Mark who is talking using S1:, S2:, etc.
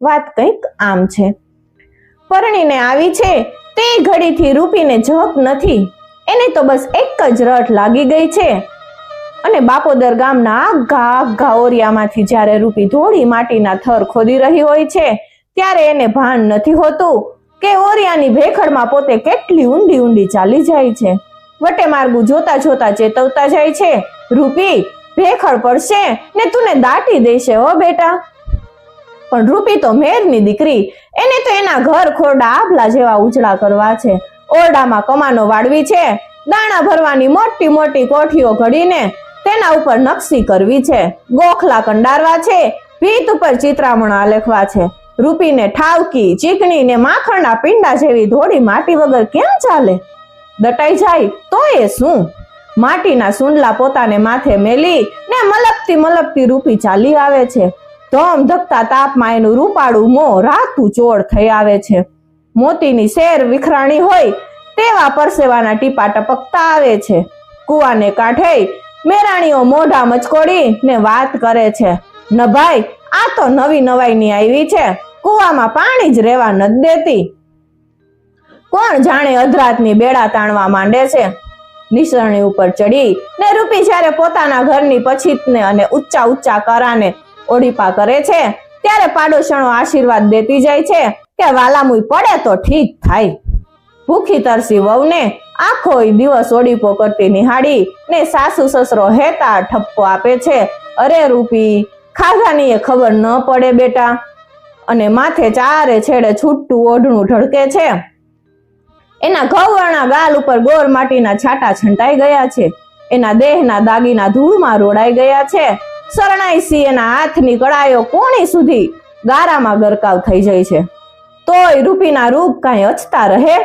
S1: વાત કંઈક આમ છે. પરણીને આવી છે તે ઘડીથી રૂપીને જપ નથી. એને તો બસ એક જ રટ લાગી ગઈ છે. અને બાપોદર ગામના આઘા ઓરિયામાંથી જ્યારે રૂપી ધોળી માટીના થર ખોદી રહી હોય છે ત્યારે એને ભાન નથી હોતું કે ઓરિયાની ભેખડમાં પોતે કેટલી ઊંડી ઊંડી ચાલી જાય છે. વટે માર્ગું જોતા જોતા ચેતવતા જાય છે, રૂપી ભેખડ પડશે ને તુને દાટી દેશે હો બેટા. પણ રૂપી તો મેરની દીકરી, એને તો એના ઘર ખોરડા આભલા જેવા ઉજળા કરવા છે. ઓરડામાં કમાનો વાળવી છે, દાણા ભરવાની મોટી મોટી કોઠીઓ ઘડીને તેના ઉપર નકશી કરવી છે, ગોખલા કંડારવા છે, ભીત ઉપર ચિત્રામણ આલેખવા છે. રૂપીને ઠાવકી, ચીકણી ને માખણના પીંડા જેવી ધોળી માટી વગર કેમ ચાલે? દટાઈ જાય તો એ શું? માટીના સુંડલા પોતાને માથે મેલી ને મલકતી રૂપી ચાલી આવે છે. ધમ ધકતા તાપમાં એનું રૂપાળું મોં રાતું ચોળ થઈ આવે છે. મોતીની શેર વિખરાણી હોય તેવા પરસેવાના ટીપા ટપકતા આવે છે. કુવાને કાંઠે મેરાણીઓ મોઢા મચકોડી ને વાત કરે છે, ન ભાઈ આ તો નવી નવાઈની આવી છે, કુવામાં પાણી જ રહેવા નથી દેતી. કોણ જાણે અધરાતની બેડા તાણવા માંડે છે. નિસરણી ઉપર ચડી ને રૂપી જ્યારે પોતાના ઘરની પછીતને અને ઊંચા ઊંચા કરાને ઓડીપા કરે છે ત્યારે પાડોશણો આશીર્વાદ દેતી જાય છે કે વાલામુઈ પડે તો ઠીક થાય. ભૂખી તરસી વહુને આખો દિવસ ઓડીપો કરતી નિહાળી ને સાસુ સસરો હેતા ઠપકો આપે છે, અરે રૂપી ખાધાની એ ખબર ન પડે બેટા. અને માથે ચારે છેડે છૂટું ઓઢણું ઢળકે છે. એના ઘઉંવર્ણા ગાલ ઉપર ગોર માટીના છાંટા છંટાઈ ગયા છે. એના દેહના દાગીના ધૂળમાં રોડાઈ ગયા છે. શરણાઈસી એના હાથની કળાયો કોણી સુધી ગારામાં ગરકાવ થઈ જાય છે. તોય રૂપીના રૂપ કાંઈ અચતા રહે.